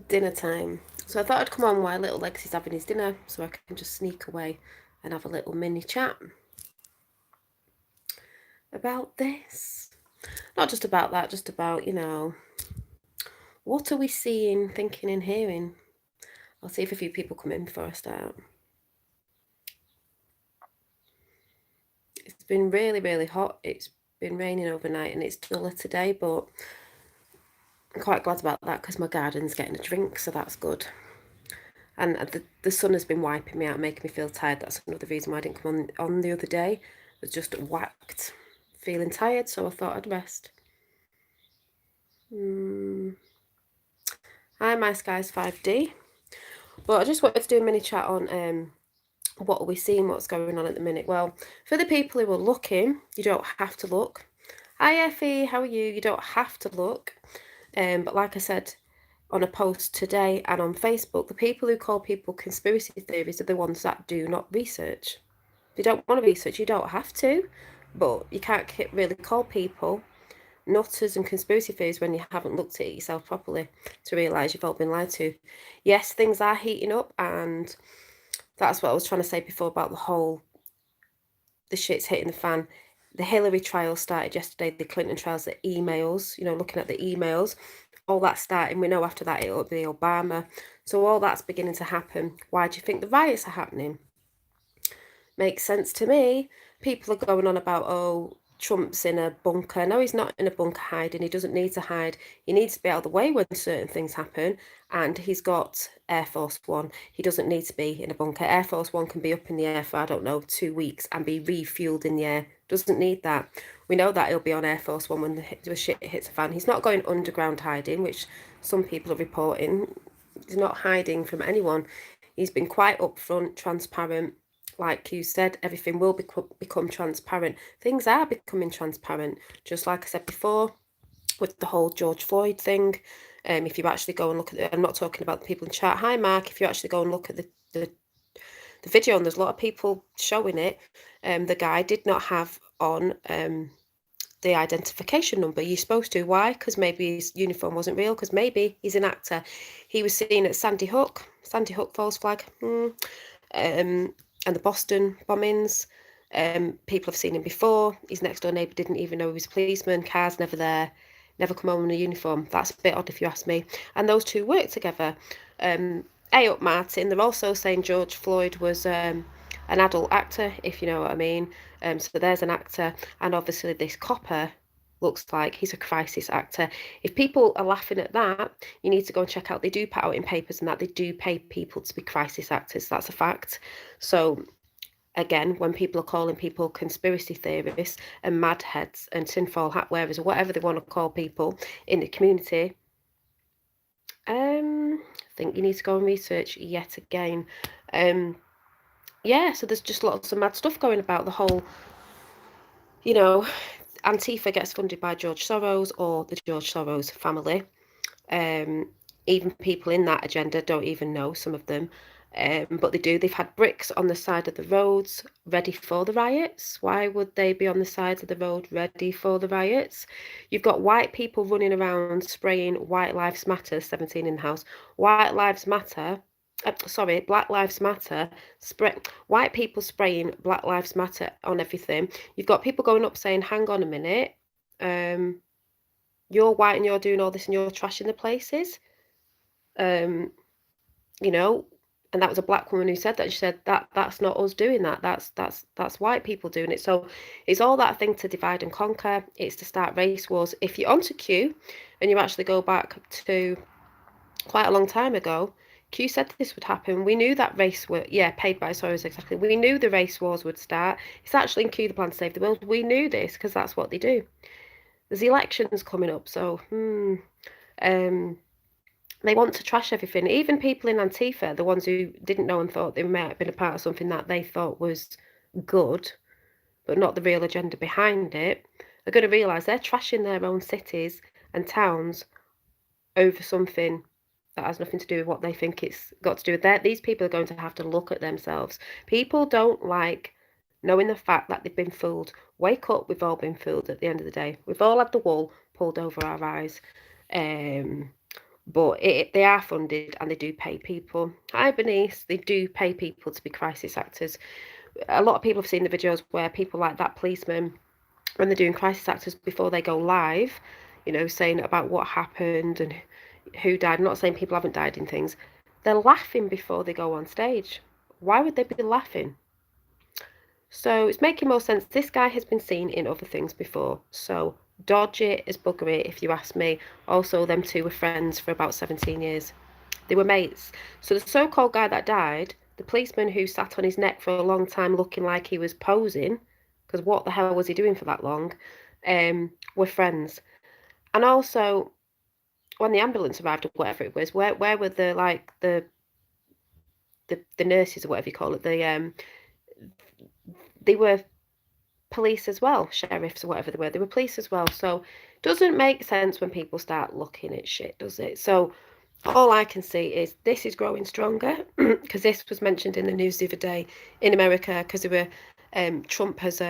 dinner time. So I thought I'd come on while little Lexi's having his dinner so I can just sneak away and have a little mini chat about this. Not just about that, just about, what are we seeing, thinking, and hearing? I'll see if a few people come in before I start. It's been really, really hot. It's been raining overnight and it's duller today, but I'm quite glad about that because my garden's getting a drink, so that's good. And the sun has been wiping me out, making me feel tired. That's another reason why I didn't come on the other day. I was just whacked, feeling tired, so I thought I'd rest. Hi, my Sky's 5D. But I just wanted to do a mini chat on what are we seeing, what's going on at the minute. Well, for the people who are looking, you don't have to look. Hi, Effie, how are you? You don't have to look. But like I said on a post today and on Facebook, the people who call people conspiracy theories are the ones that do not research. If you don't want to research, you don't have to, but you can't really call people nutters and conspiracy theories when you haven't looked at it yourself properly to realise you've all been lied to. Yes, things are heating up, and that's what I was trying to say before about the shit's hitting the fan. The Hilary trial started yesterday, the Clinton trials, the emails, looking at the emails, all that's starting. We know after that it'll be Obama. So all that's beginning to happen. Why do you think the riots are happening? Makes sense to me. People are going on about, oh, Trump's in a bunker. No, he's not in a bunker hiding. He doesn't need to hide. He needs to be out of the way when certain things happen. And he's got Air Force One. He doesn't need to be in a bunker. Air Force One can be up in the air for, 2 weeks and be refueled in the air. Doesn't need that. We know that he'll be on Air Force One when the shit hits the fan. He's not going underground hiding, which some people are reporting. He's not hiding from anyone. He's been quite upfront, transparent. Like you said, everything will become transparent. Things are becoming transparent. Just like I said before, with the whole George Floyd thing. If you actually go and look at it, I'm not talking about the people in chat. Hi, Mark. If you actually go and look at the video, and there's a lot of people showing it, the guy did not have on the identification number. You're supposed to. Why? Because maybe his uniform wasn't real. Because maybe he's an actor. He was seen at Sandy Hook false flag. And the Boston bombings. People have seen him before. His next door neighbour didn't even know he was a policeman. Car's never there. Never come home in a uniform. That's a bit odd if you ask me. And those two work together. Up, Martin. They're also saying George Floyd was an adult actor, if you know what I mean. So there's an actor, and obviously this copper looks like he's a crisis actor. If people are laughing at that, you need to go and check out. They do put out in papers and that they do pay people to be crisis actors. That's a fact. So again, when people are calling people conspiracy theorists and mad heads and tinfoil hat wearers or whatever they want to call people in the community, I think you need to go and research yet again. So there's just lots of mad stuff going about. The whole, Antifa gets funded by George Soros or the George Soros family. Even people in that agenda don't even know, some of them. But they do. They've had bricks on the side of the roads ready for the riots. Why would they be on the sides of the road ready for the riots? You've got white people running around spraying White Lives Matter, 17 in the house. White Lives Matter. Black Lives Matter. White people spraying Black Lives Matter on everything. You've got people going up saying, hang on a minute, you're white and you're doing all this and you're trashing the places. And that was a black woman who said that. She said that's not us doing that. That's white people doing it. So it's all that thing to divide and conquer. It's to start race wars. If you're onto Q and you actually go back to quite a long time ago, Q said this would happen. We knew that race were paid by Soros, exactly. We knew the race wars would start. It's actually in Q, the plan to save the world. We knew this because that's what they do. There's elections coming up, so they want to trash everything. Even people in Antifa, the ones who didn't know and thought they might have been a part of something that they thought was good, but not the real agenda behind it, are going to realise they're trashing their own cities and towns over something that has nothing to do with what they think it's got to do with that. These people are going to have to look at themselves. People don't like knowing the fact that they've been fooled. Wake up, we've all been fooled at the end of the day. We've all had the wool pulled over our eyes. but they are funded and they do pay people. Hi, Bernice. They do pay people to be crisis actors. A lot of people have seen the videos where people like that policeman, when they're doing crisis actors before they go live, saying about what happened and who died. I'm not saying people haven't died in things. They're laughing before they go on stage. Why would they be laughing? So it's making more sense. This guy has been seen in other things before. So dodge it as bugger it, if you ask me. Also, them two were friends for about 17 years. They were mates. So the so-called guy that died, the policeman who sat on his neck for a long time looking like he was posing, because what the hell was he doing for that long, were friends. And also, when the ambulance arrived or whatever it was, where were the nurses or whatever you call it? They were police as well, sheriffs or whatever they were. They were police as well. So it doesn't make sense when people start looking at shit, does it? So all I can see is this is growing stronger because this was mentioned in the news the other day in America because Trump has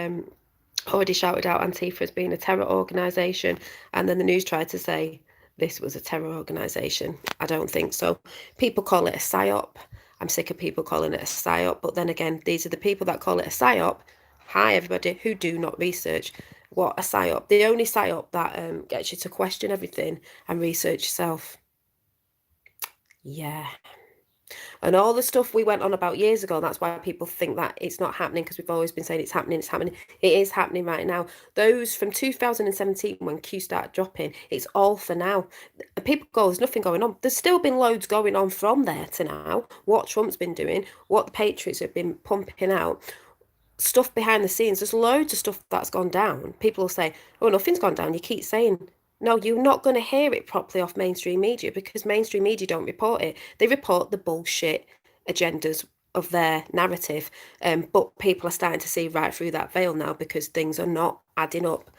already shouted out Antifa as being a terror organisation, and then the news tried to say this was a terror organisation. I don't think so. People call it a psyop. I'm sick of people calling it a psyop, but then again, these are the people that call it a psyop. Hi, everybody who do not research what a psyop. The only psyop that gets you to question everything and research yourself. Yeah. And all the stuff we went on about years ago, and that's why people think that it's not happening, because we've always been saying it's happening, it's happening. It is happening right now. Those from 2017 when Q started dropping, it's all for now. People go, there's nothing going on. There's still been loads going on from there to now. What Trump's been doing, what the Patriots have been pumping out, stuff behind the scenes. There's loads of stuff that's gone down. People will say, oh, nothing's gone down. You keep saying, no, you're not going to hear it properly off mainstream media because mainstream media don't report it. They report the bullshit agendas of their narrative. But people are starting to see right through that veil now because things are not adding up.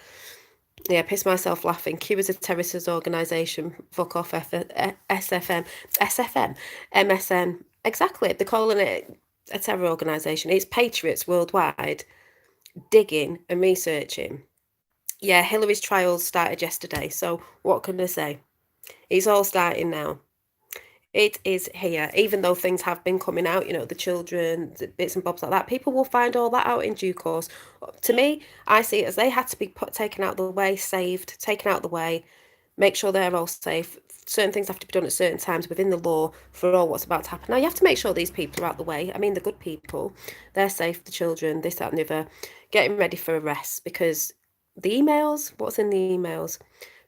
Yeah, piss myself laughing. Q is a terrorist organisation. Fuck off, SFM, MSN. Exactly. They're calling it a terror organisation. It's patriots worldwide digging and researching. Yeah, Hillary's trials started yesterday. So what can I say? It's all starting now. It is here, even though things have been coming out, the children, the bits and bobs like that. People will find all that out in due course. To me, I see it as they had to be taken out of the way, saved, taken out of the way, make sure they're all safe. Certain things have to be done at certain times within the law for all what's about to happen. Now, you have to make sure these people are out the way. I mean, the good people, they're safe, the children, this, that, and the other, getting ready for arrests because the emails, what's in the emails?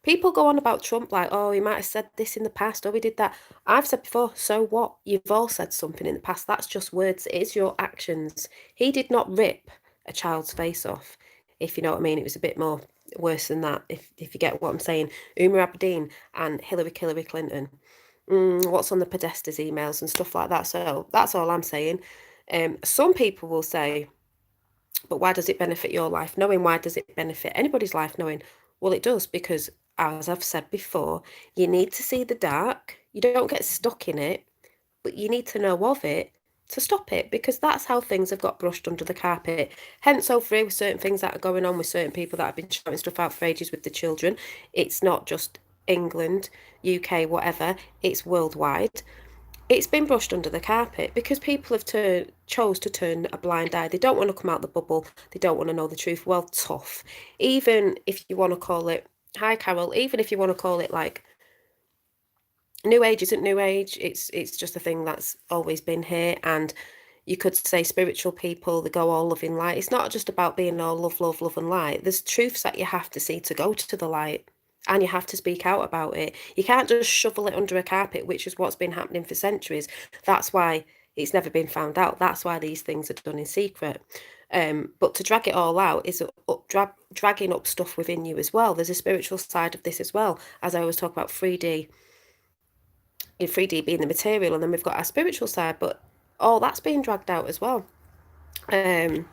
People go on about Trump like, oh, he might have said this in the past, or he did that. I've said before, so what? You've all said something in the past. That's just words. It is your actions. He did not rip a child's face off, if you know what I mean. It was a bit more worse than that, if you get what I'm saying. Umar Abedin and Hillary Clinton. What's on the Podesta's emails and stuff like that. So that's all I'm saying. Some people will say, but why does it benefit your life? Knowing why does it benefit anybody's life? Knowing, well, it does because, as I've said before, you need to see the dark. You don't get stuck in it, but you need to know of it to stop it because that's how things have got brushed under the carpet. Hence, over here with certain things that are going on with certain people that have been shouting stuff out for ages with the children. It's not just England, UK, whatever. It's worldwide. It's been brushed under the carpet because people have chose to turn a blind eye. They don't want to come out the bubble. They don't want to know the truth. Well, tough. Even if you want to call it, hi Carol, even if you want to call it like New Age isn't New Age. It's just a thing that's always been here. And you could say spiritual people, they go all love in light. It's not just about being all love, love, love and light. There's truths that you have to see to go to the light. And you have to speak out about it. You can't just shovel it under a carpet, which is what's been happening for centuries. That's why it's never been found out. That's why these things are done in secret. But to drag it all out is dragging up stuff within you as well. There's a spiritual side of this as well. As I always talk about 3D, in 3D being the material, and then we've got our spiritual side, but all that's being dragged out as well. You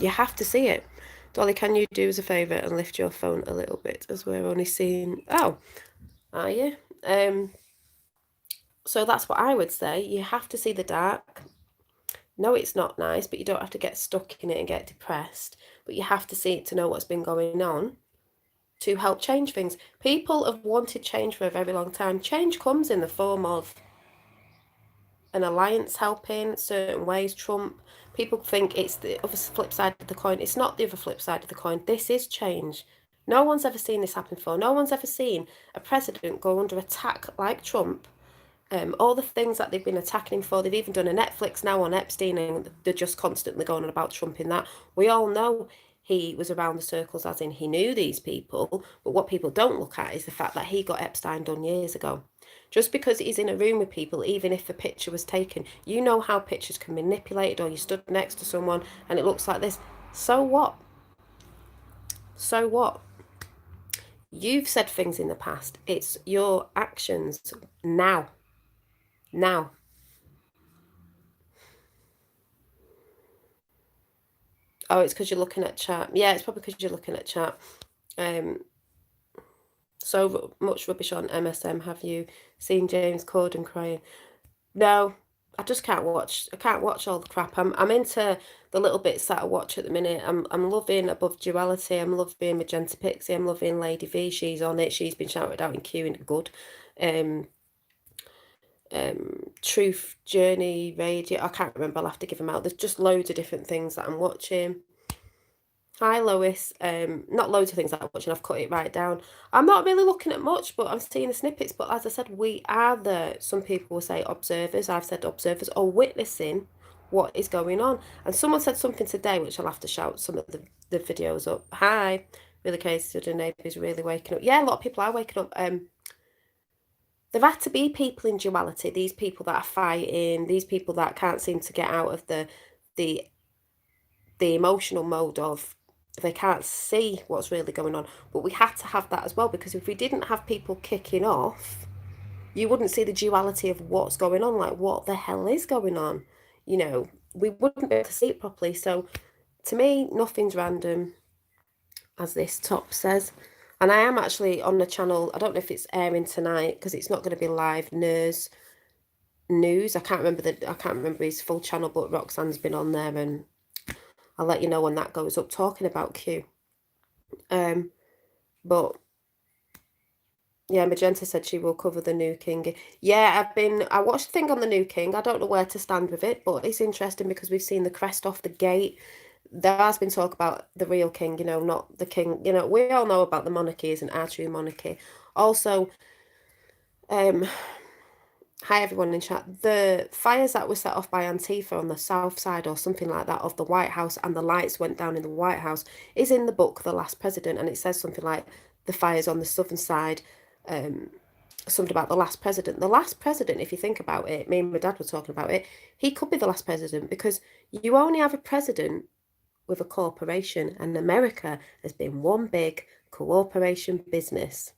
have to see it. Dolly, can you do us a favour and lift your phone a little bit as we're only seeing... Oh, are you? So that's what I would say. You have to see the dark. No, it's not nice, but you don't have to get stuck in it and get depressed. But you have to see it to know what's been going on. to help change things. People have wanted change for a very long time. Change comes in the form of an alliance helping certain ways. Trump, people think it's the other flip side of the coin. It's not the other flip side of the coin. This is change. No one's ever seen this happen before. No one's ever seen a president go under attack like Trump. All the things that they've been attacking him for, they've even done a Netflix now on Epstein, and they're just constantly going on about Trump in that. We all know he was around the circles, as in he knew these people, but what people don't look at is the fact that he got Epstein done years ago. Just because he's in a room with people, even if a picture was taken, you know how pictures can be manipulated, or you stood next to someone and it looks like this. So what? So what? You've said things in the past. It's your actions now. Now. Oh, it's because you're looking at chat. Yeah, it's probably because you're looking at chat. So much rubbish on MSM. Have you seen James Corden crying? No, I just can't watch. I can't watch all the crap. I'm into the little bits that I watch at the minute. I'm loving Above Duality. I'm loving Magenta Pixie. I'm loving Lady V. She's on it. She's been shouted out in Q and good. Truth Journey Radio. I can't remember. I'll have to give them out. There's just loads of different things that I'm watching. Hi Lois. Not loads of things that I'm watching. I've cut it right down. I'm not really looking at much, but I'm seeing the snippets. But as I said, we are some people will say observers. I've said observers or witnessing what is going on. And someone said something today, which I'll have to shout some of the videos up. Hi, really case the neighbours really waking up. Yeah, a lot of people are waking up. There had to be people in duality. These people that are fighting. These people that can't seem to get out of the emotional mode of they can't see what's really going on. But we had to have that as well, because if we didn't have people kicking off, you wouldn't see the duality of what's going on, like what the hell is going on. You know, we wouldn't be able to see it properly. So to me, nothing's random, as this top says. And I am actually on the channel, I don't know if it's airing tonight because it's not going to be live, Nurse News. I can't remember his full channel, but Roxanne's been on there, and I'll let you know when that goes up, talking about Q. But yeah, Magenta said she will cover the new King. Yeah, I watched the thing on the new King. I don't know where to stand with it, but it's interesting because we've seen the crest off the gate. There has been talk about the real king, you know, not the king. You know, we all know about the monarchy isn't our true monarchy. Also, hi everyone in chat. The fires that were set off by Antifa on the south side or something like that of the White House, and the lights went down in the White House, is in the book The Last President, and it says something like the fires on the southern side, something about the last president. The last president, if you think about it, me and my dad were talking about it, he could be the last president, because you only have a president with a corporation, and America has been one big cooperation business.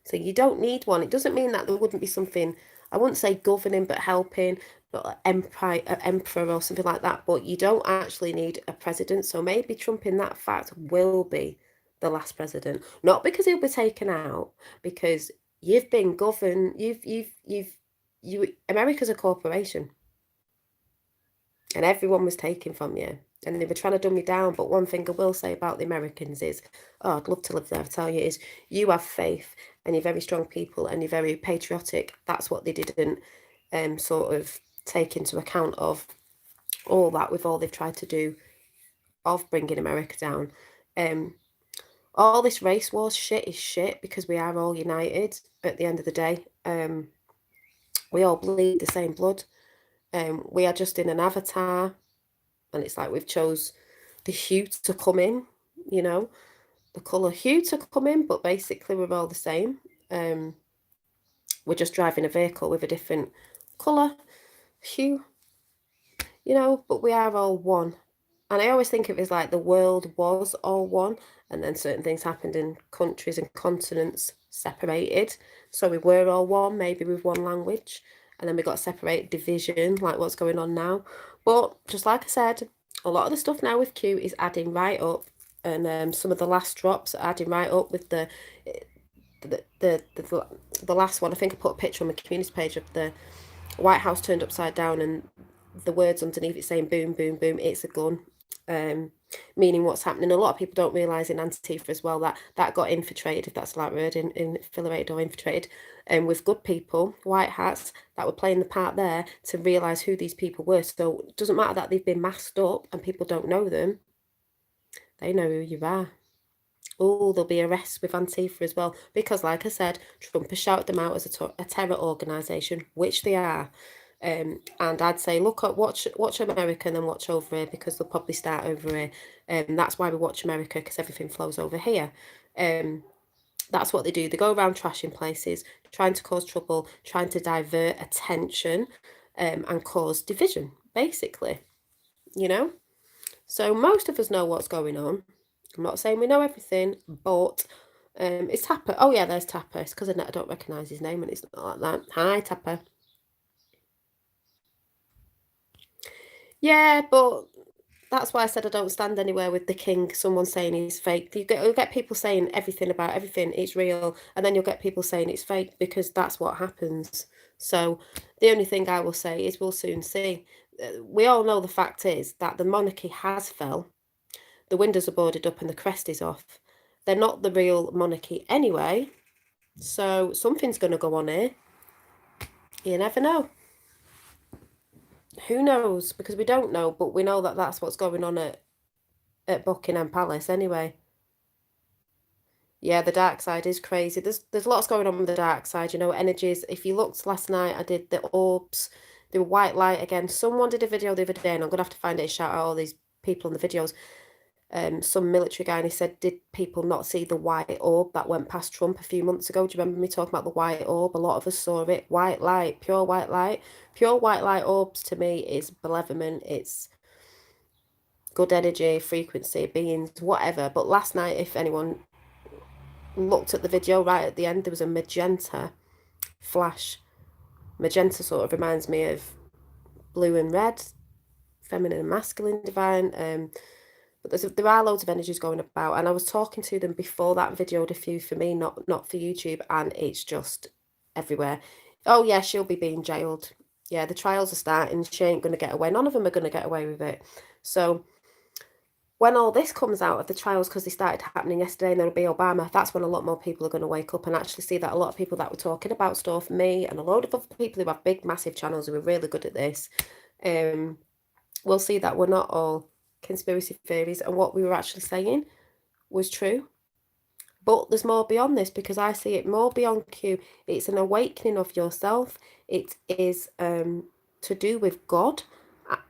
So you don't need one. It doesn't mean that there wouldn't be something, I wouldn't say governing, but helping, not like emperor or something like that, but you don't actually need a president. So maybe Trump in that fact will be the last president, not because he'll be taken out, because you've been governed, America's a corporation, and everyone was taken from you, and they were trying to dumb you down. But one thing I will say about the Americans is, oh, I'd love to live there, I tell you, is you have faith, and you're very strong people, and you're very patriotic. That's what they didn't sort of take into account of all that, with all they've tried to do of bringing America down. All this race wars shit is shit, because we are all united at the end of the day. We all bleed the same blood. We are just in an avatar, and it's like we've chose the hue to come in, you know, the colour hue to come in, but basically we're all the same. We're just driving a vehicle with a different colour hue, you know, but we are all one. And I always think of it as like the world was all one, and then certain things happened in countries and continents separated. So we were all one, maybe with one language, and then we got separated, division, like what's going on now. But just like I said, a lot of the stuff now with Q is adding right up, and some of the last drops are adding right up with the last one. I think I put a picture on my community page of the White House turned upside down, and the words underneath it saying boom, boom, boom, it's a gun. meaning what's happening. A lot of people don't realise in Antifa as well that got infiltrated, if that's the right word, infiltrated or infiltrated, with good people, white hats, that were playing the part there to realise who these people were. So it doesn't matter that they've been masked up and people don't know them. They know who you are. Oh, there'll be arrests with Antifa as well. Because, like I said, Trump has shouted them out as a terror organisation, which they are. And I'd say, watch America and then watch over here, because they'll probably start over here. That's why we watch America, because everything flows over here. That's what they do. They go around trashing places, trying to cause trouble, trying to divert attention, and cause division, basically. You know? So most of us know what's going on. I'm not saying we know everything, but it's Tapper. Oh yeah, there's Tapper. It's because I don't recognise his name and it's not like that. Hi, Tapper. Yeah, but that's why I said I don't stand anywhere with the king. Someone saying he's fake. You'll get people saying everything about everything, it's real, and then you'll get people saying it's fake, because that's what happens. So the only thing I will say is we'll soon see. We all know the fact is that the monarchy has fell. The windows are boarded up and the crest is off. They're not the real monarchy anyway. So something's going to go on here. You never know. Who knows? Because we don't know, but we know that that's what's going on at Buckingham Palace anyway. Yeah, the dark side is crazy. There's lots going on with the dark side, energies. If you looked last night, I did the orbs, the white light again. Someone did a video the other day, and I'm gonna have to find it and shout out all these people in the videos. Some military guy, and he said, did people not see the white orb that went past Trump a few months ago? Do you remember me talking about the white orb? A lot of us saw it. White light, pure white light. Pure white light orbs to me is malevolent. It's good energy, frequency, beings, whatever. But last night, if anyone looked at the video, right at the end, there was a magenta flash. Magenta sort of reminds me of blue and red, feminine and masculine, divine. But there are loads of energies going about, and I was talking to them before that video diffused for me, not for YouTube, and it's just everywhere. Oh yeah, she'll be being jailed. Yeah, the trials are starting. She ain't going to get away. None of them are going to get away with it. So when all this comes out of the trials, because they started happening yesterday and there'll be Obama, that's when a lot more people are going to wake up and actually see that a lot of people that were talking about stuff, me and a load of other people who have big, massive channels who are really good at this, we'll see that we're not all conspiracy theories, and what we were actually saying was true. But there's more beyond this, because I see it more beyond Q. It's an awakening of yourself. It is to do with God.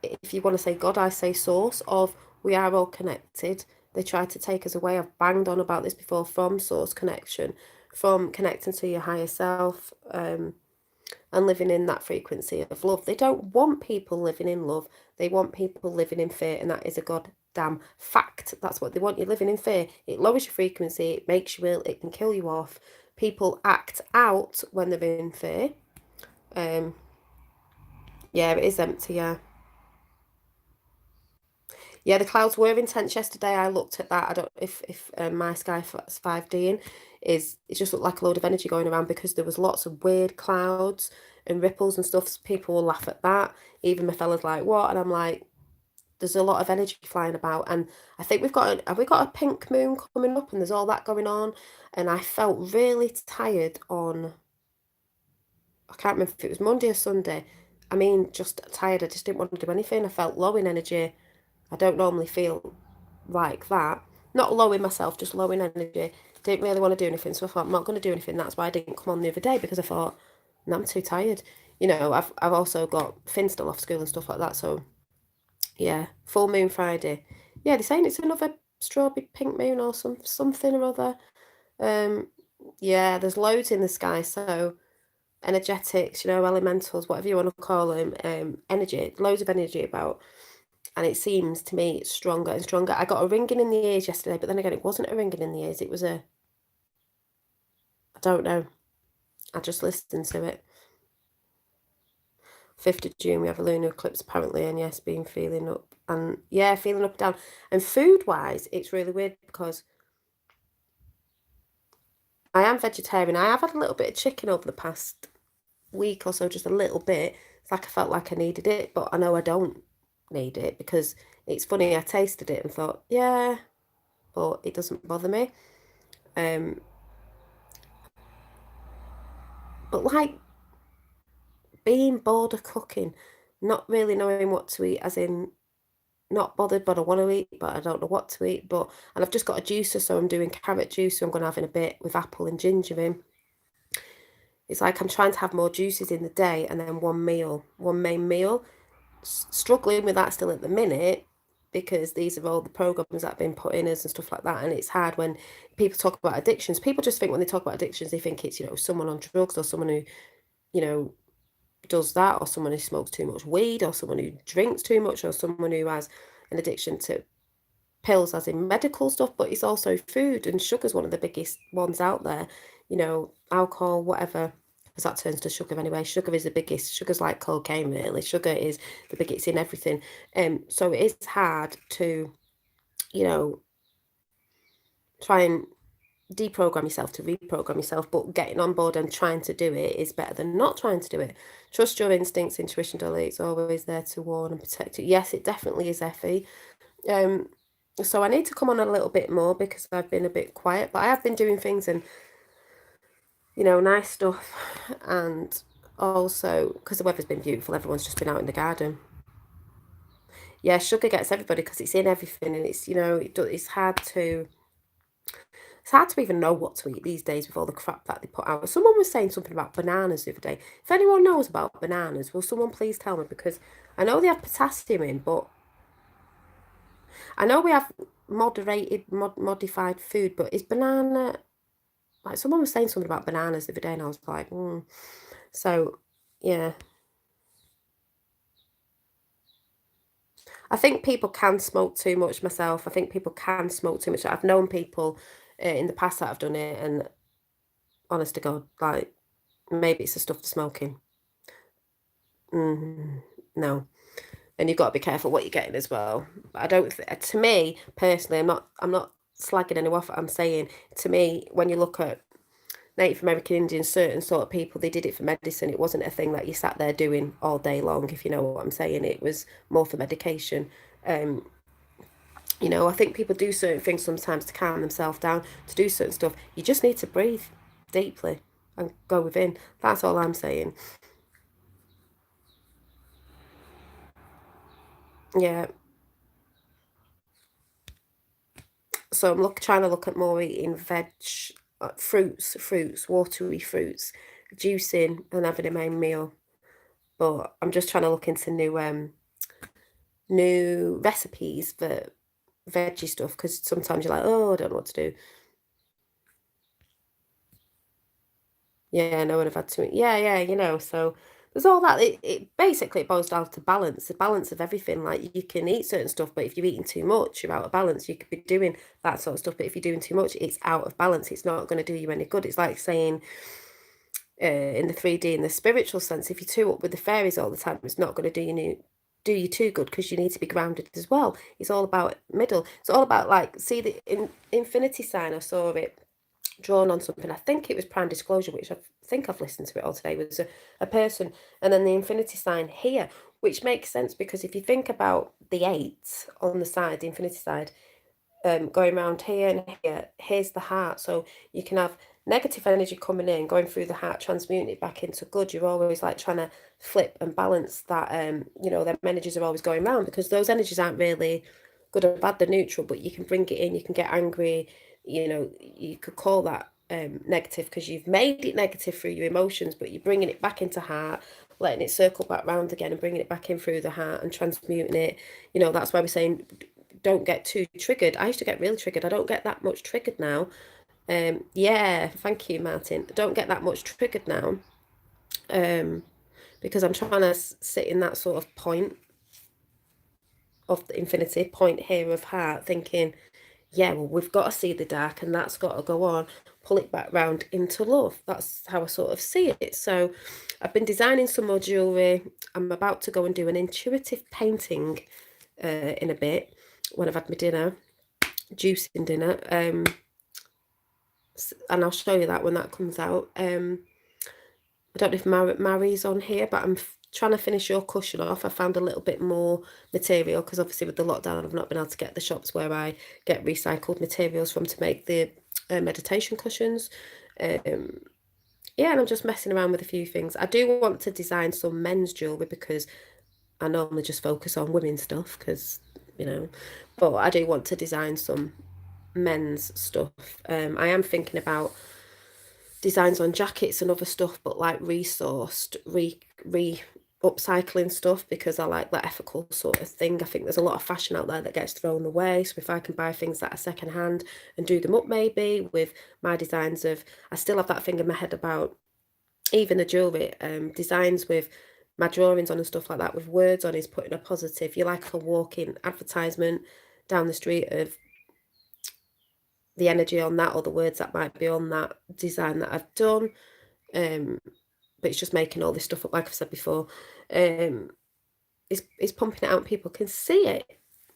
If you want to say God, I say source of, we are all connected. They try to take us away. I've banged on about this before, from source connection, from connecting to your higher self, and living in that frequency of love. They don't want people living in love. They want people living in fear, and that is a goddamn fact. That's what they want. You living in fear. It lowers your frequency. It makes you ill. It can kill you off. People act out when they're in fear. Yeah, it is empty. Yeah. Yeah, the clouds were intense yesterday. I looked at that. I don't if my sky 5Ding is, it just looked like a load of energy going around, because there was lots of weird clouds and ripples and stuff. So people will laugh at that. Even my fella's like, what? And I'm like, there's a lot of energy flying about, and I think have we got a pink moon coming up, and there's all that going on. And I felt really tired on, I can't remember if it was Monday or Sunday. I mean, just tired. I just didn't want to do anything. I felt low in energy. I don't normally feel like that. Not low in myself, just low in energy. Didn't really want to do anything, so I thought I'm not going to do anything. That's why I didn't come on the other day, because I thought, no, I'm too tired. I've also got Finn still off school and stuff like that. So yeah, full moon Friday. Yeah, they're saying it's another strawberry pink moon or something or other. Yeah, there's loads in the sky. So energetics, elementals, whatever you want to call them, energy, loads of energy about. And it seems to me it's stronger and stronger. I got a ringing in the ears yesterday, but then again, it wasn't a ringing in the ears. It was I don't know. I just listened to it. 5th of June, we have a lunar eclipse apparently, and yes, feeling up. And yeah, feeling up and down. And food-wise, it's really weird, because I am vegetarian. I have had a little bit of chicken over the past week or so, just a little bit. It's like I felt like I needed it, but I know I don't need it, because It's funny, I tasted it and thought, yeah, but it doesn't bother me. But like being bored of cooking, not really knowing what to eat, as in not bothered, but I want to eat, but I don't know what to eat. And I've just got a juicer, so I'm doing carrot juice, so I'm going to have in a bit with apple and ginger in. It's like I'm trying to have more juices in the day and then one meal, one main meal. Struggling with that still at the minute because these are all the programs that have been put in us and stuff like that. And it's hard when people talk about addictions. People just think when they talk about addictions, they think it's, someone on drugs or someone who, you know, does that, or someone who smokes too much weed, or someone who drinks too much, or someone who has an addiction to pills, as in medical stuff. But it's also food, and sugar's one of the biggest ones out there. Alcohol, whatever, because that turns to sugar anyway. Sugar is the biggest. Sugar's like cocaine, really. Sugar is the biggest in everything. So it is hard to, try and deprogram yourself to reprogram yourself, but getting on board and trying to do it is better than not trying to do it. Trust your instincts. Intuition, Dolly, it's always there to warn and protect you. Yes, it definitely is, Effie. So I need to come on a little bit more because I've been a bit quiet, but I have been doing things and, nice stuff. And also, because the weather's been beautiful, everyone's just been out in the garden. Yeah, sugar gets everybody because it's in everything, and it's, it's hard to even know what to eat these days with all the crap that they put out. Someone was saying something about bananas the other day. If anyone knows about bananas, will someone please tell me? Because I know they have potassium in, but I know we have modified food, but is banana, like someone was saying something about bananas the other day and I was like, So, yeah. I think people can smoke too much myself. I think people can smoke too much. I've known people in the past that have done it, and honest to God, like, maybe it's the stuff for smoking. No. And you've got to be careful what you're getting as well. But I don't, to me, personally, I'm not slagging anyone off. I'm saying, to me, when you look at Native American Indians, certain sort of people, they did it for medicine. It wasn't a thing that you sat there doing all day long, if you know what I'm saying. It was more for medication. I think people do certain things sometimes to calm themselves down, to do certain stuff. You just need to breathe deeply and go within. That's all I'm saying. Yeah. So I'm trying to look at more eating veg, fruits, watery fruits, juicing, and having a main meal. But I'm just trying to look into new recipes for veggie stuff, because sometimes you're like, oh, I don't know what to do. Yeah, no one have had to. Yeah. So there's all that. It basically it boils down to balance, the balance of everything. Like you can eat certain stuff, but if you're eating too much, you're out of balance. You could be doing that sort of stuff, but if you're doing too much, it's out of balance. It's not going to do you any good. It's like saying, in the 3D, in the spiritual sense, if you're too up with the fairies all the time, it's not going to do you too good, because you need to be grounded as well. It's all about middle. It's all about, like, see the infinity sign. I saw it drawn on something. I think it was Prime Disclosure, which I think I've listened to it all today, was a person, and then the infinity sign here, which makes sense because if you think about the 8 on the side, the infinity side, going around here and here, here's the heart. So you can have negative energy coming in, going through the heart, transmuting it back into good. You're always like trying to flip and balance that. Them energies are always going around, because those energies aren't really good or bad, they're neutral, but you can bring it in, you can get angry, you could call that negative because you've made it negative through your emotions, but you're bringing it back into heart, letting it circle back round again and bringing it back in through the heart and transmuting it. That's why we're saying don't get too triggered. I used to get really triggered. I don't get that much triggered now. Yeah, thank you, Martin. I don't get that much triggered now, because I'm trying to sit in that sort of point of the infinity point here of heart, thinking, yeah, well, we've got to see the dark, and that's got to go on. Pull it back round into love. That's how I sort of see it. So I've been designing some more jewellery. I'm about to go and do an intuitive painting in a bit when I've had my dinner, juicing dinner. And I'll show you that when that comes out. I don't know if Mary's on here, but I'm trying to finish your cushion off. I found a little bit more material because obviously with the lockdown I've not been able to get the shops where I get recycled materials from to make the meditation cushions. Yeah, and I'm just messing around with a few things. I do want to design some men's jewellery because I normally just focus on women's stuff because, you know, but I do want to design some men's stuff. I am thinking about designs on jackets and other stuff, but like resourced, re upcycling stuff because I like that ethical sort of thing. I think there's a lot of fashion out there that gets thrown away. So if I can buy things that are second hand and do them up maybe with my designs of, I still have that thing in my head about even the jewellery, designs with my drawings on and stuff like that with words on is putting a positive, you like a walking advertisement down the street of the energy on that or the words that might be on that design that I've done. But it's just making all this stuff up, like I've said before. It's pumping it out and people can see it.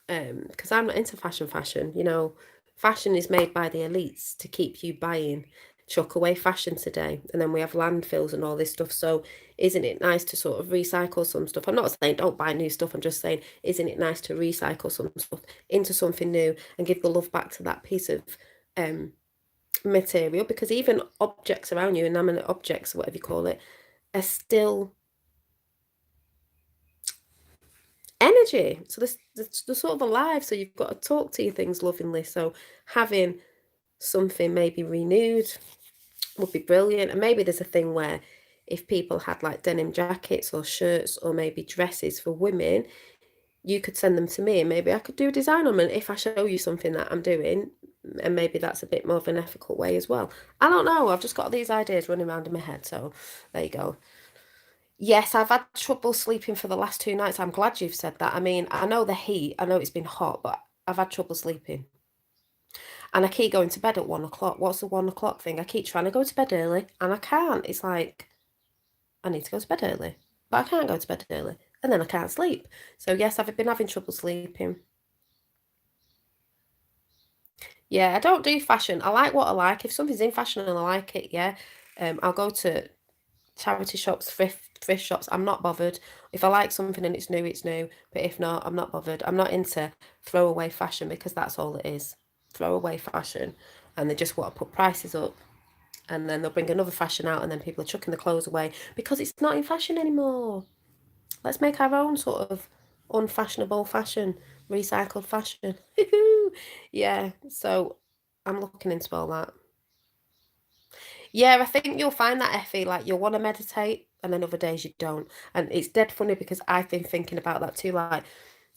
Because I'm not into fashion, you know. Fashion is made by the elites to keep you buying. Chuck away fashion today. And then we have landfills and all this stuff. So isn't it nice to sort of recycle some stuff? I'm not saying don't buy new stuff. I'm just saying, isn't it nice to recycle some stuff into something new and give the love back to that piece of material? Because even objects around you, inanimate objects, or whatever you call it, are still energy. So they're sort of alive. So you've got to talk to your things lovingly. So having something maybe renewed would be brilliant. And maybe there's a thing where if people had like denim jackets or shirts or maybe dresses for women, you could send them to me and maybe I could do a design on them. And if I show you something that I'm doing, and maybe that's a bit more of an ethical way as well. I don't know. I've just got these ideas running around in my head. So there you go. Yes, I've had trouble sleeping for the last 2 nights. I'm glad you've said that. I mean, I know the heat, I know it's been hot, but I've had trouble sleeping. And I keep going to bed at 1 o'clock. What's the 1 o'clock thing? I keep trying to go to bed early and I can't. It's like, I need to go to bed early, but I can't go to bed early. And then I can't sleep. So yes, I've been having trouble sleeping. Yeah, I don't do fashion. I like what I like. If something's in fashion and I like it, yeah. I'll go to charity shops, thrift shops. I'm not bothered. If I like something and it's new, it's new. But if not, I'm not bothered. I'm not into throwaway fashion because that's all it is. Throwaway fashion. And they just want to put prices up. And then they'll bring another fashion out and then people are chucking the clothes away because it's not in fashion anymore. Let's make our own sort of unfashionable fashion, recycled fashion. Yeah, so I'm looking into all that. Yeah, I think you'll find that, Effie, like you'll want to meditate and then other days you don't. And it's dead funny because I've been thinking about that too, like,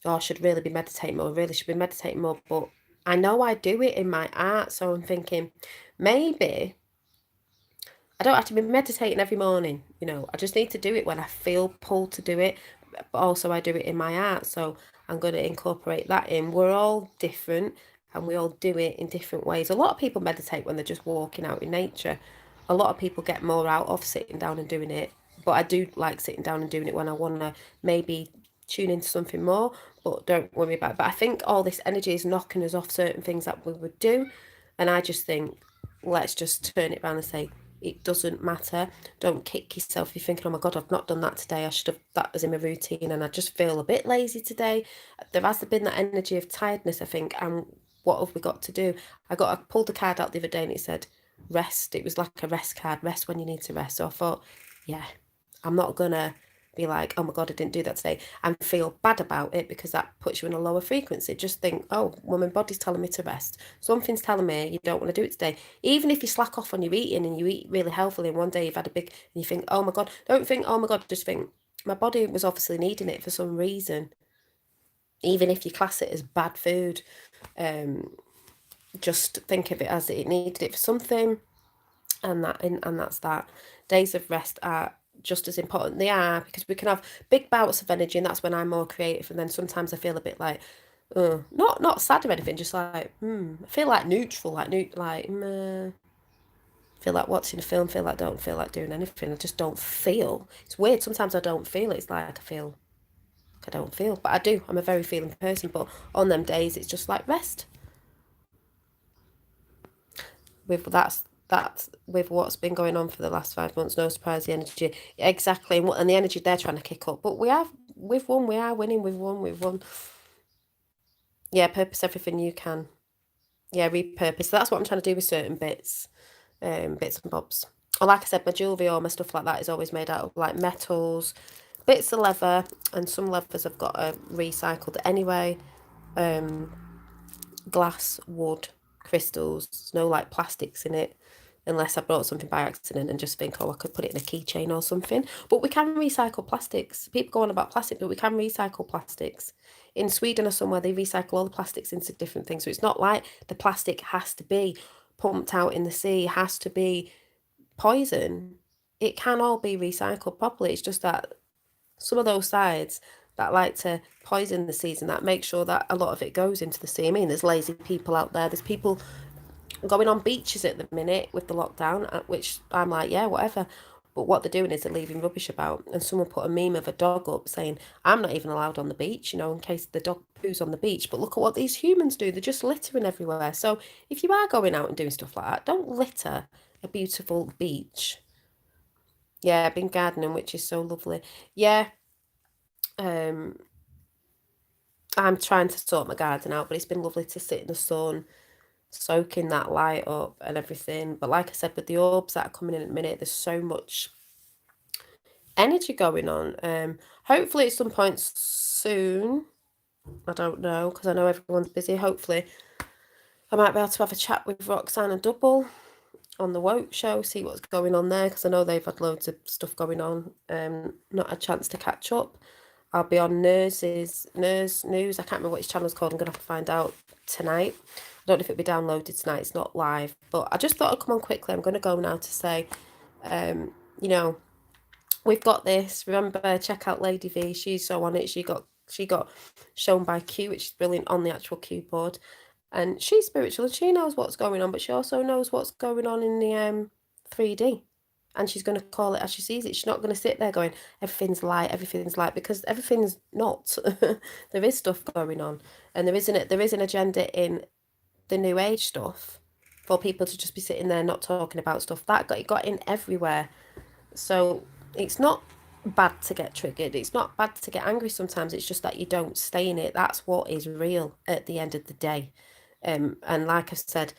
oh, I should really be meditating more, really should be meditating more. But I know I do it in my art, so I'm thinking maybe I don't have to be meditating every morning, you know. I just need to do it when I feel pulled to do it. But also I do it in my art, so I'm going to incorporate that in. We're all different and we all do it in different ways. A lot of people meditate when they're just walking out in nature. A lot of people get more out of sitting down and doing it. But I do like sitting down and doing it when I want to maybe tune into something more, but don't worry about it. But I think all this energy is knocking us off certain things that we would do. And I just think, let's just turn it around and say, it doesn't matter. Don't kick yourself if you're thinking, oh my God, I've not done that today. I should have, that was in my routine and I just feel a bit lazy today. There has been that energy of tiredness, I think. And what have we got to do? I pulled a card out the other day and it said, rest. It was like a rest card, rest when you need to rest. So I thought, yeah, I'm not going to be like, oh my God, I didn't do that today and feel bad about it because that puts you in a lower frequency. Just think, oh, well, my body's telling me to rest. Something's telling me you don't want to do it today. Even if you slack off on your eating and you eat really healthily and one day you've had a big, and you think, oh my God, don't think, oh my God, just think, my body was obviously needing it for some reason. Even if you class it as bad food, just think of it as it needed it for something. And that's that. Days of rest are just as important. They are, because we can have big bouts of energy and that's when I'm more creative, and then sometimes I feel a bit like not sad or anything, just like I feel like neutral, feel like watching a film, feel like don't feel like doing anything. I just don't feel. It's weird, sometimes I don't feel. It's like I feel like I don't feel, but I do. I'm a very feeling person, but on them days it's just like rest. With that with what's been going on for the last 5 months, no surprise, the energy exactly, and the energy they're trying to kick up. But we've won. We are winning. We've won. Yeah, purpose everything you can. Yeah, repurpose. So that's what I'm trying to do with certain bits and bobs. Or like I said, my jewellery or my stuff like that is always made out of like metals, bits of leather, and some leathers I've got recycled anyway. Glass, wood, crystals. There's no like plastics in it, unless I bought something by accident and just think, oh, I could put it in a keychain or something. But we can recycle plastics. People go on about plastic, but we can recycle plastics. In Sweden or somewhere, they recycle all the plastics into different things. So it's not like the plastic has to be pumped out in the sea, has to be poison. It can all be recycled properly. It's just that some of those sides that like to poison the seas and that make sure that a lot of it goes into the sea. I mean, there's lazy people out there. There's people going on beaches at the minute with the lockdown, which I'm like, yeah, whatever. But what they're doing is they're leaving rubbish about. And someone put a meme of a dog up saying, I'm not even allowed on the beach, in case the dog poos on the beach. But look at what these humans do. They're just littering everywhere. So if you are going out and doing stuff like that, don't litter a beautiful beach. Yeah, I've been gardening, which is so lovely. Yeah, I'm trying to sort my garden out, but it's been lovely to sit in the sun, soaking that light up and everything. But like I said, with the orbs that are coming in a minute, there's so much energy going on. Hopefully at some point soon, I don't know, because I know everyone's busy. Hopefully I might be able to have a chat with Roxanne and Double on the Woke show, see what's going on there, because I know they've had loads of stuff going on. Not a chance to catch up. I'll be on Nurse News. I can't remember what his channel's called. I'm going to have to find out tonight. I don't know if it'll be downloaded tonight. It's not live. But I just thought I'd come on quickly. I'm going to go now to say, we've got this. Remember, check out Lady V. She's so on it. She got shown by Q, which is brilliant, on the actual Q board. And she's spiritual and she knows what's going on, but she also knows what's going on in the 3D. And she's going to call it as she sees it. She's not going to sit there going, everything's light, because everything's not. There is stuff going on. And there is an agenda in the new age stuff for people to just be sitting there not talking about stuff. That got in everywhere. So it's not bad to get triggered. It's not bad to get angry sometimes. It's just that you don't stay in it. That's what is real at the end of the day. And like I said,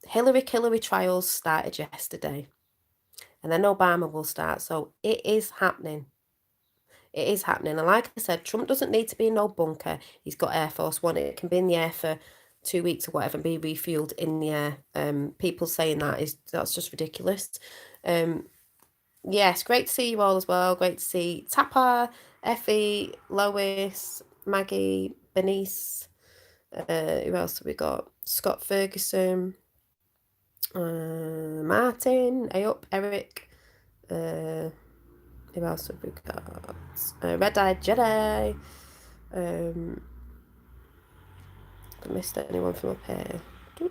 Hillary trials started yesterday. And then Obama will start. So it is happening. It is happening. And like I said, Trump doesn't need to be in no bunker. He's got Air Force One. It can be in the air for 2 weeks or whatever and be refueled in the air. People saying that's just ridiculous. Yes, great to see you all as well. Great to see Tapa, Effie, Lois, Maggie, Bernice. Who else have we got? Scott Ferguson, Martin, Ayup, Eric. Who else have we got? Red Eyed Jedi. I missed anyone from up here. I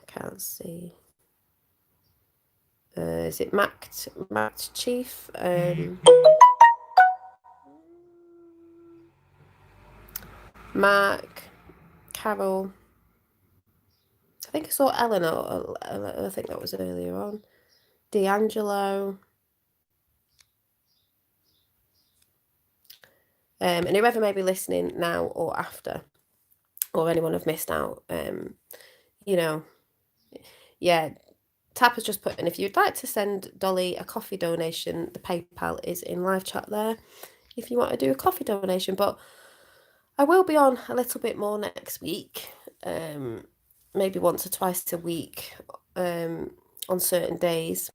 can't see. Is it Matt Chief? Mark, Carol. I think I saw Eleanor. I think that was earlier on. D'Angelo. And whoever may be listening now or after, or anyone have missed out, yeah, Tap has just put in, if you'd like to send Dolly a coffee donation, the PayPal is in live chat there if you want to do a coffee donation. But I will be on a little bit more next week, maybe once or twice a week on certain days.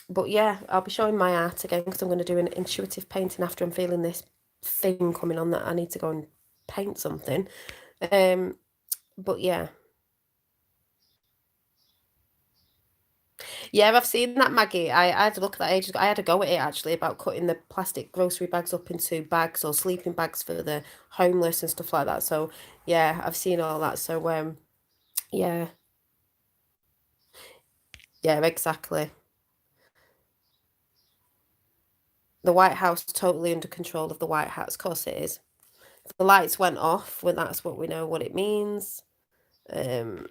But yeah, I'll be showing my art again because I'm going to do an intuitive painting after I'm feeling this thing coming on that I need to go and paint something. But yeah. Yeah, I've seen that, Maggie. I had to look at that ages ago. I had to go at it actually about cutting the plastic grocery bags up into bags or sleeping bags for the homeless and stuff like that. So yeah, I've seen all that. So yeah. Yeah, exactly. The White House totally under control of the White House. Of course it is. The lights went off, well, that's what we know what it means. When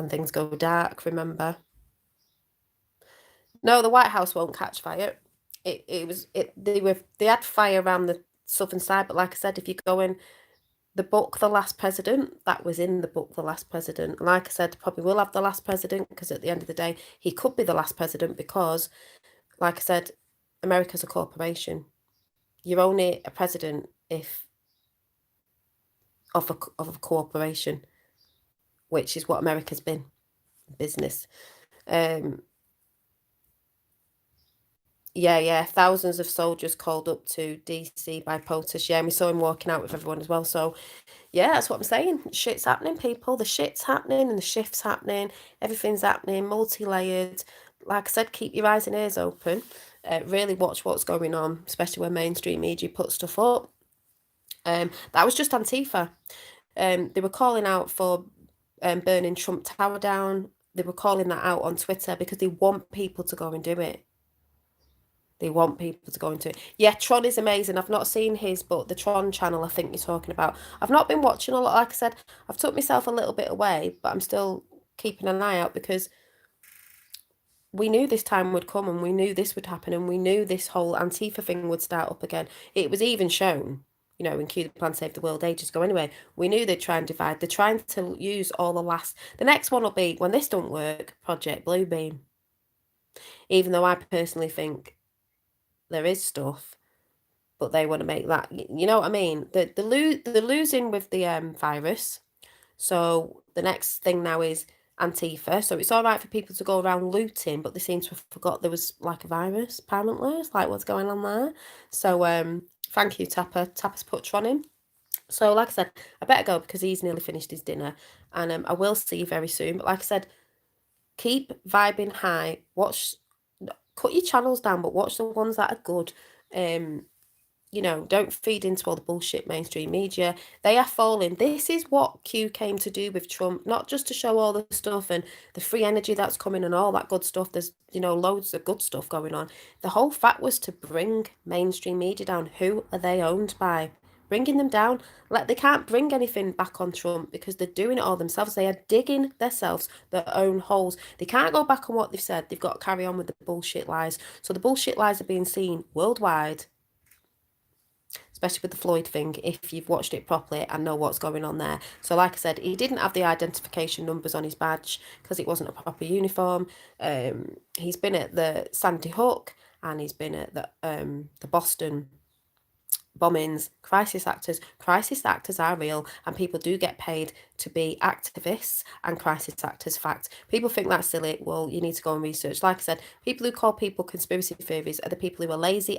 things go dark, remember. No, the White House won't catch fire. They had fire around the southern side, but like I said, if you go in the book The Last President, that was in the book The Last President. Like I said, probably will have the last president because at the end of the day, he could be the last president because, like I said, America's a corporation. You're only a president if of a corporation, which is what America's been, business. Yeah, thousands of soldiers called up to DC by protests. Yeah, and we saw him walking out with everyone as well. So yeah, that's what I'm saying. Shit's happening, people. The shit's happening and the shift's happening. Everything's happening, multi-layered. Like I said, keep your eyes and ears open. Really watch what's going on, especially when mainstream media put stuff up. That was just Antifa. They were calling out for burning Trump Tower down. They were calling that out on Twitter because they want people to go and do it. They want people to go into it. Yeah, Tron is amazing. I've not seen his, but the Tron channel I think you're talking about. I've not been watching a lot. Like I said, I've took myself a little bit away, but I'm still keeping an eye out because we knew this time would come and we knew this would happen and we knew this whole Antifa thing would start up again. It was even shown, you know, in Q the Plan Save the World ages ago anyway. We knew they'd try and divide. They're trying to use all the last... The next one will be, when this don't work, Project Bluebeam. Even though I personally think there is stuff, but they want to make that, you know what I mean? They're losing with the virus. So the next thing now is Antifa. So it's all right for people to go around looting, but they seem to have forgot there was like a virus, apparently. It's like, what's going on there? So thank you, Tapper. Tapper's put Tron in. So like I said, I better go because he's nearly finished his dinner. And I will see you very soon. But like I said, keep vibing high. Cut your channels down, but watch the ones that are good. You know, don't feed into all the bullshit mainstream media. They are falling. This is what Q came to do with Trump, not just to show all the stuff and the free energy that's coming and all that good stuff. There's, you know, loads of good stuff going on. The whole fact was to bring mainstream media down. Who are they owned by? Bringing them down. Like, they can't bring anything back on Trump because they're doing it all themselves. They are digging themselves their own holes. They can't go back on what they've said. They've got to carry on with the bullshit lies. So the bullshit lies are being seen worldwide, especially with the Floyd thing, if you've watched it properly and know what's going on there. So like I said, he didn't have the identification numbers on his badge because it wasn't a proper uniform. He's been at the Sandy Hook and he's been at the Boston bombings. Crisis actors are real and people do get paid to be activists and crisis actors. Fact. People think that's silly. Well, you need to go and research. Like I said, people who call people conspiracy theories are the people who are lazy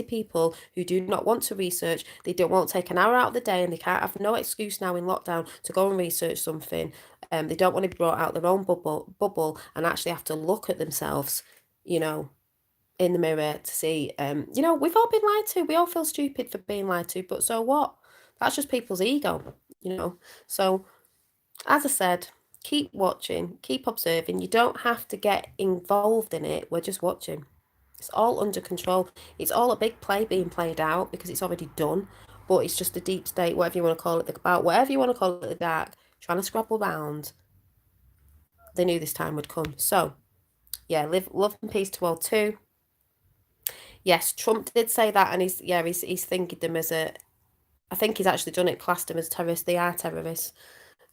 people who do not want to research. They won't take an hour out of the day and they can't have no excuse now in lockdown to go and research something. They don't want to be brought out their own bubble and actually have to look at themselves, you know, in the mirror to see, you know, we've all been lied to. We all feel stupid for being lied to, but so what? That's just people's ego, you know. So, as I said, keep watching, keep observing. You don't have to get involved in it. We're just watching. It's all under control. It's all a big play being played out because it's already done. But it's just the deep state, whatever you want to call it, whatever you want to call it, the dark, trying to scrabble round. They knew this time would come. So, yeah, love and peace to all too. Yes, Trump did say that, and he's thinking them as a... I think he's actually done it, classed them as terrorists. They are terrorists.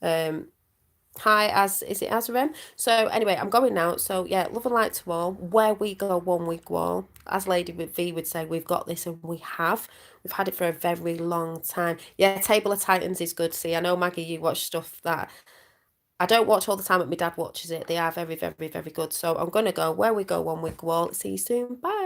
Hi, is it Azarem? So anyway, I'm going now. So yeah, love and light to all. Where we go, one we go. As Lady V would say, we've got this, and we have. We've had it for a very long time. Yeah, Table of Titans is good. See, I know, Maggie, you watch stuff that I don't watch all the time, but my dad watches it. They are very, very, very good. So I'm going to go. Where we go, one we go. See you soon. Bye.